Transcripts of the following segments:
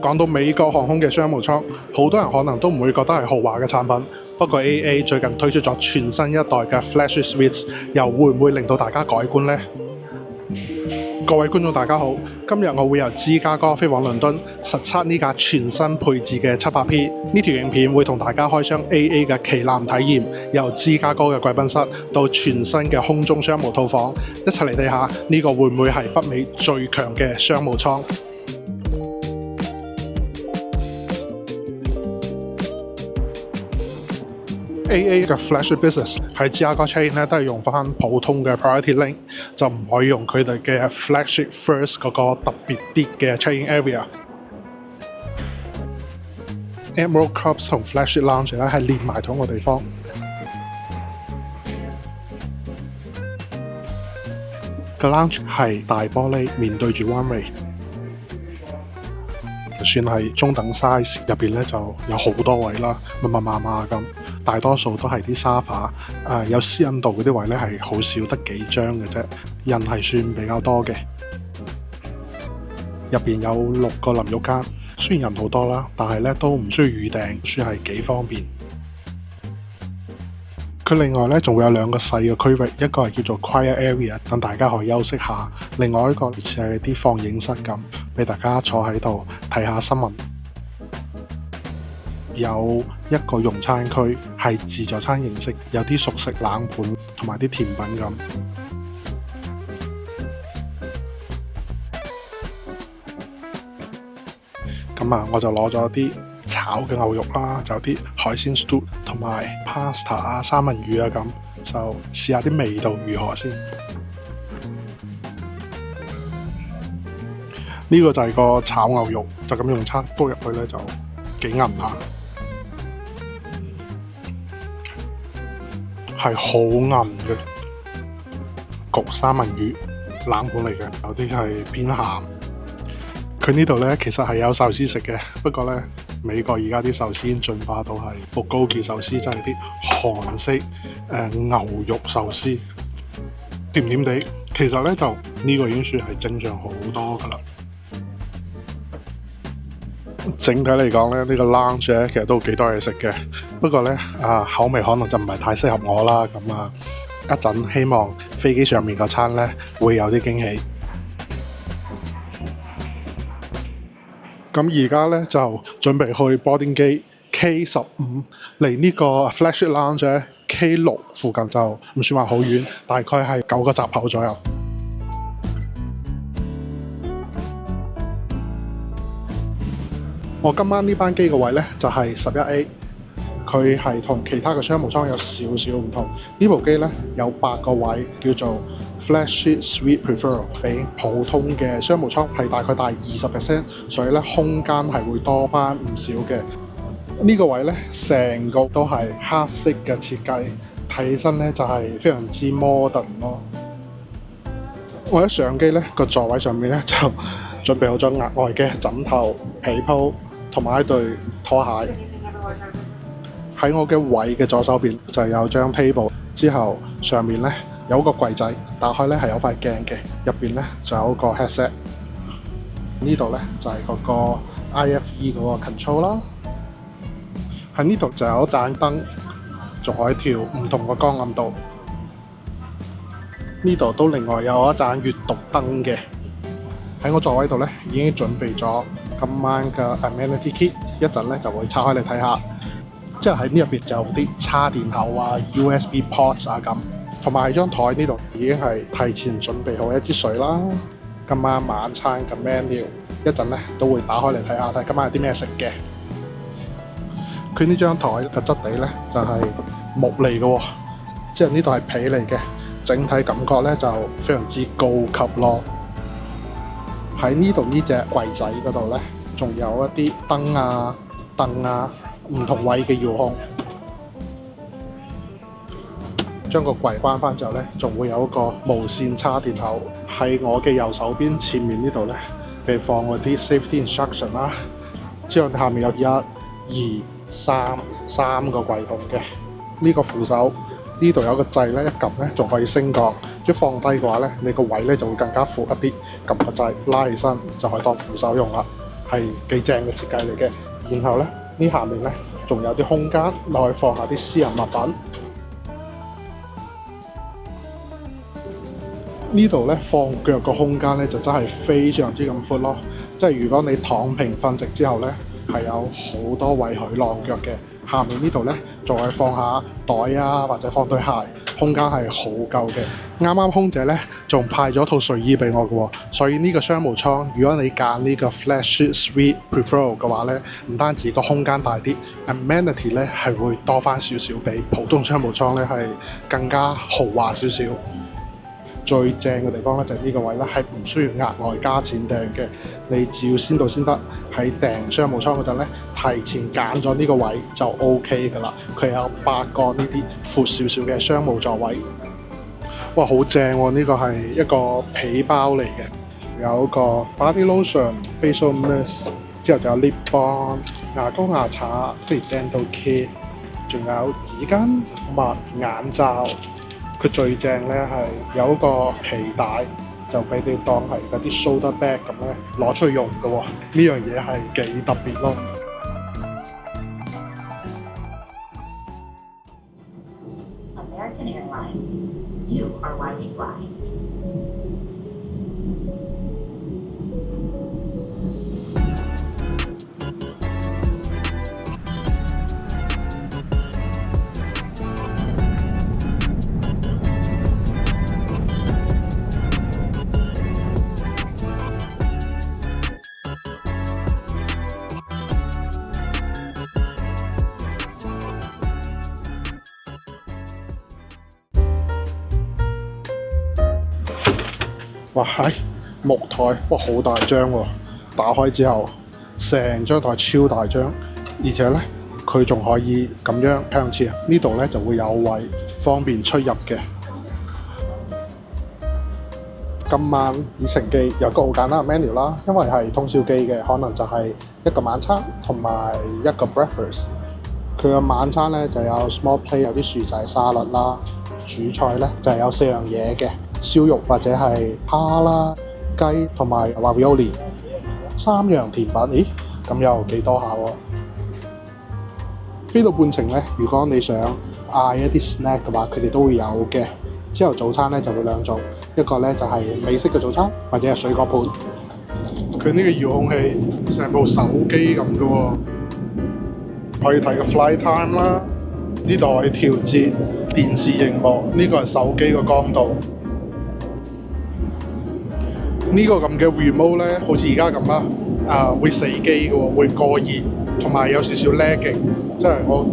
講到美國航空嘅商務艙，好多人可能都唔會覺得係豪華嘅產品。不過 AA 最近推出咗全新一代嘅 Flash Suites， 又會唔會令到大家改觀呢？各位觀眾大家好，今日我會由芝加哥飛往倫敦，實測呢架全新配置嘅 700P。呢條影片會同大家開箱 AA 嘅旗艦體驗，由芝加哥嘅貴賓室到全新嘅空中商務套房，一齊嚟睇下呢個會唔會係北美最強嘅商務艙。AA 嘅 Flash Business 喺芝加哥 chain 咧都係用翻普通嘅 Priority Link， 就唔可以用佢哋嘅 Flagship First 嗰個特別啲嘅 check-in area。Admiral Clubs 同 Flagship Lounge 咧係連埋同一個地方。個 lounge 係大玻璃，面對住 one way， 算係中等 size， 入邊咧就有好多位啦，密密麻麻咁。大多數都係啲沙發，有私隱度嗰啲位咧係好少，得幾張嘅啫，人係算比較多嘅。入邊有6個淋浴間，雖然人好多啦，但係咧都唔需要預訂，算係幾方便。佢另外咧仲會有2個細嘅區域，一個係叫做 Quiet Area， 等大家可以休息下；另外一個似係啲放映室咁，俾大家坐喺度睇下新聞。有一個用餐區係自助餐形式，有啲熟食冷盤同埋啲甜品咁。我就攞咗啲炒嘅牛肉啦，就有啲海鮮 stew 同埋 pasta 啊、三文魚啊咁，就試下啲味道如何先。呢個就係個炒牛肉，就咁用叉篤入去咧就幾韌下。係好韌嘅焗三文魚冷盤嚟嘅，有啲係偏鹹。佢呢度呢，其實係有壽司食嘅，不過呢，美國而家啲壽司已經進化到係福高傑壽司，即係啲韓式牛肉壽司，甜甜地。其實呢，就呢個已經算係正常好多噶啦。整體嚟講咧，呢個 lounge 咧其實都幾多嘢食嘅，不過呢，口味可能就唔係太適合我啦。咁一陣希望飛機上面個餐呢會有啲驚喜。咁而家呢，就準備去 boarding 機 K15， 離呢個 Flagship Lounge K6 附近就唔算話好遠，大概係9個閘口左右。我今晚呢班機嘅位呢，就係 11A， 佢係同其他嘅商務艙有少少唔同。呢部機呢，有8個位，叫做 Flash Suite Prefer， 比普通嘅商務艙係大概大 20%， 所以呢，空間係會多翻唔少嘅。呢個位呢，成個都係黑色嘅設計，睇起身呢就係非常之 modern 咯。我喺上機呢個座位上面呢，就準備好咗額外嘅枕頭、被鋪同埋一對拖鞋。喺我嘅位嘅左手邊就有張 table， 之後上面呢有個櫃仔，打開呢係有塊鏡嘅，入邊呢就有個 headset。呢度呢就係嗰個 IFE 嗰個 control 啦。喺呢度就有一盞燈，仲可以調唔同嘅光暗度。呢度都另外有一盞閱讀燈嘅。喺我座位度呢已經準備咗今晚嘅 amenity kit， 一陣呢就會拆開嚟睇下。之後喺呢入邊就有啲叉電口啊、USB ports 啊咁，同埋喺張台呢度已經係提前準備好一支水啦。今晚晚餐嘅 menu 一陣呢都會打開嚟睇下，睇今晚有啲咩食嘅。佢呢張台嘅質地呢就係木嚟嘅喎，之後呢度係皮嚟嘅，整體感覺呢就非常之高級咯。喺呢度呢隻櫃仔嗰度呢，仲有一啲燈啊、凳啊、唔同位嘅遙控。將個櫃關翻之後呢，仲會有一個無線叉電口。喺我嘅右手邊前面呢度呢，俾放嗰啲 safety instruction 啦。之後下面有1、2、3個櫃筒嘅。呢個扶手呢度有個掣呢，一撳呢仲可以升降。如果放低嘅話呢，你個位呢就會更加闊一啲。撳個掣拉起身就可以當扶手用啦。係幾正嘅設計嚟嘅。然後咧呢下面咧仲有啲空間，你可以放下啲私人物品。呢度咧放腳個空間咧就真係非常之咁闊咯，即係如果你躺平瞓直之後咧，係有好多位去晾腳嘅。下面呢度咧仲可以放下袋啊，或者放對鞋，空間係好夠嘅。啱啱空姐咧仲派咗套睡衣俾我嘅喎，所以呢個商務艙如果你揀呢個 Flash Suite Preferred 嘅話咧，唔單止個空間大啲 ，amenity 咧係會多翻少少，比普通商務艙咧係更加豪華少少。最正嘅地方咧就係呢個位咧係唔需要額外加錢訂嘅，你只要先到先得。喺訂商務艙嗰陣咧，提前揀咗呢個位就 OK 㗎啦。佢有8個呢啲闊少少嘅商務座位。哇，好正喎！呢個係一個皮包嚟嘅，有個 body lotion、facial mist， 之後就有 lip balm、牙膏牙刷，即係 dental kit， 仲有紙巾、襪、眼罩。佢最正咧係有個皮帶，就俾你當係嗰啲 shoulder bag 咁咧攞出去用嘅喎。呢樣嘢係幾特別咯。American Airlines, you are watching fly. 哇，係木台，哇好大張喎！打開之後，成張台超大張，而且咧佢仲可以咁樣向前，呢度咧就會有位方便出入嘅。今晚以程記有個好簡單嘅 menu 啦，因為係通宵機嘅，可能就係一個晚餐同埋一個 breakfast。佢嘅晚餐咧就有 small plate， 有啲薯仔沙律啦。主菜咧就係有4樣嘢嘅，燒肉或者係蝦啦、雞同埋 ravioli。3樣甜品，咦咁又幾多下喎？飛到半程咧，如果你想嗌一啲 snack 嘅話，佢哋都會有嘅。之後早餐咧就會2種，一個咧就係美式嘅早餐，或者係水果盤。佢呢個遙控器成部手機咁嘅喎，可以睇個 flight time 啦。呢度可以調節電視熒幕，呢個係手機個光度。呢個咁嘅 remote 咧，好似而家咁啦，會死機嘅喎，會過熱，同埋有少少 lagging，即係我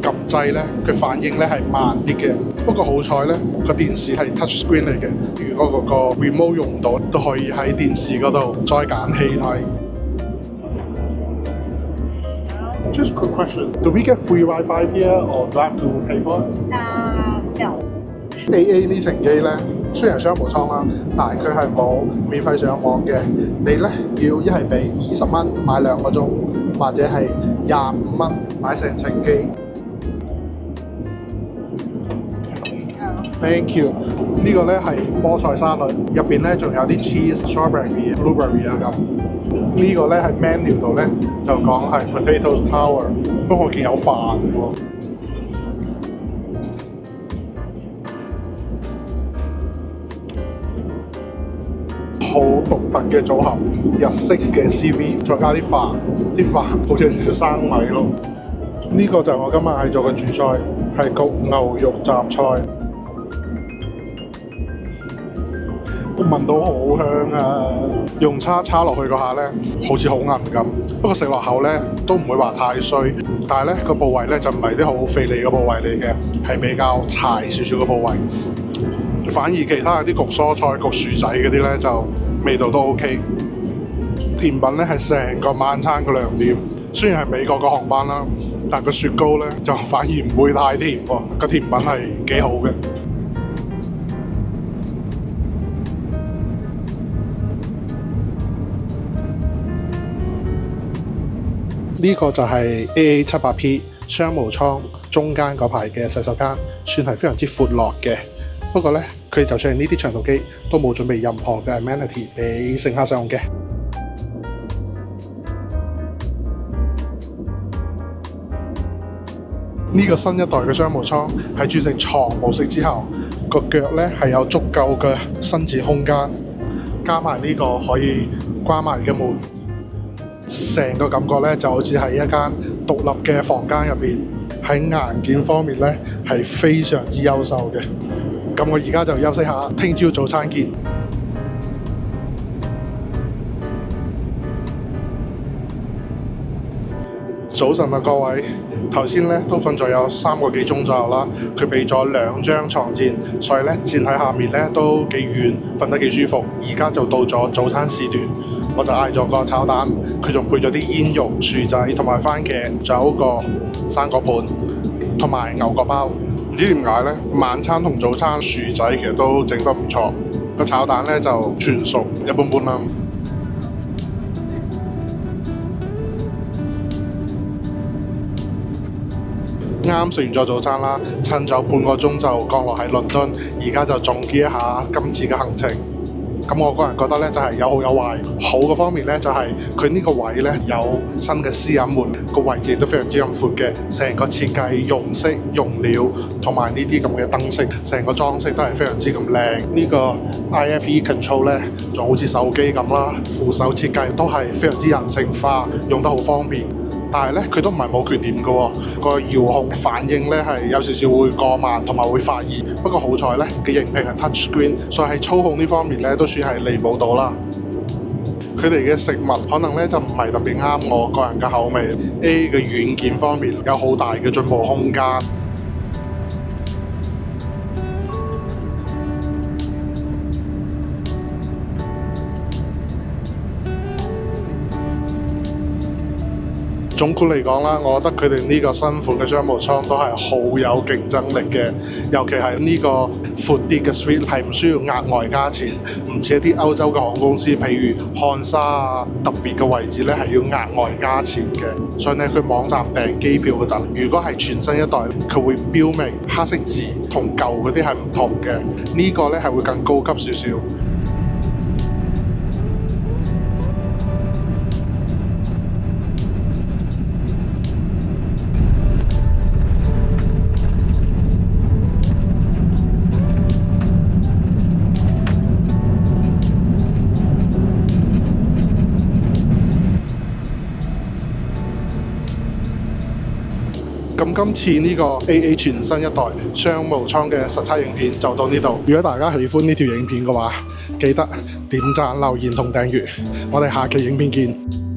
撳掣咧，佢反應咧係慢啲嘅。不過好彩咧，個電視係 touch screen 嚟嘅，如果嗰個 remote 用唔到，都可以喺電視嗰度再揀戲睇。Just a quick question. Do we get free Wi-Fi here or do I have to pay for it? No. AA 呢程機咧，雖然係商務艙啦，但係佢係冇免費上網嘅。你咧要一係俾20蚊買2個鐘，或者係25蚊買成程機。Thank you。呢個咧係菠菜沙律，入邊咧仲有啲 cheese、strawberry、blueberry 啊咁。呢個咧係 menu 度咧就講係 potato tower， 不過我見有飯喎。好獨特嘅組合，日式嘅 CV， 再加啲飯，啲飯好似有少少生米咯。呢個就係我今晚係做嘅主菜，係焗牛肉雜菜。我聞到好香啊！用叉落去嗰下咧，好似好韌咁。不過食落口咧都唔會話太衰，但係咧個部位咧就唔係啲好肥膩嘅部位嚟嘅，係比較柴少少嘅部位。反而其他有啲焗蔬菜、焗薯仔嗰啲咧就味道都 OK。甜品咧係成個晚餐嘅亮點。雖然係美國個航班啦，但個雪糕咧就反而唔會太甜喎。個甜品係幾好嘅。呢個就係 AA78P 商務艙中間嗰排嘅洗手間，算係非常之闊落嘅。不過呢，佢就算係呢啲長途機，都冇準備任何嘅 amenity 俾乘客使用嘅。呢個新一代嘅商務艙喺轉成床模式之後，個腳呢係有足夠嘅伸展空間，加埋呢個可以關埋嘅門，成個感覺呢就好似係一間獨立嘅房間入邊。喺硬件方面呢係非常之優秀嘅。咁我而家就休息下，聽朝早餐見。早晨啊，各位，頭先咧都瞓咗有3個幾鐘左右啦。佢俾咗2張床墊，所以咧墊喺下面咧都幾軟，瞓得幾舒服。而家就到咗早餐時段，我就嗌咗個炒蛋，佢仲配咗啲煙肉、薯仔同埋番茄，仲有個生果盤同埋牛角包。唔知點解咧，晚餐同早餐薯仔其實都整得唔錯，個炒蛋咧就全熟，一般般啦。啱食完咗早餐啦，趁咗半個鐘就降落喺倫敦，而家就總結一下今次嘅行程。咁我個人覺得咧就係有好有壞。好嘅方面咧就係佢呢個位咧有新嘅私隱門，個位置亦都非常之咁闊嘅，成個設計用色用料同埋呢啲咁嘅燈飾，成個裝飾都係非常之咁靚。呢個 IFE Control 咧仲好似手機咁啦，扶手設計都係非常之人性化，用得好方便。但係咧，佢都唔係冇缺點嘅喎，個遙控反應咧係有少少會過慢同埋會發熱。不過好彩咧，嘅熒屏係 touch screen，所以喺操控呢方面咧都算係彌補到啦。佢哋嘅食物可能咧就唔係特別啱我個人嘅口味。A 嘅軟件方面有好大嘅進步空間。總括嚟講啦，我覺得佢哋呢個新款嘅商務艙都係好有競爭力嘅，尤其係呢個闊啲嘅 suite 係唔需要額外加錢，唔似一啲歐洲嘅航空公司，譬如漢莎啊，特別嘅位置咧係要額外加錢嘅。所以咧，佢網站訂機票嗰陣，如果係全新一代，佢會標明黑色字同舊嗰啲係唔同嘅，呢個咧係會更高級少少。咁今次呢個 AA 全新一代商務艙嘅實測影片就到呢度。如果大家喜歡呢條影片嘅話，記得點讚、留言同訂閱。我哋下期影片見。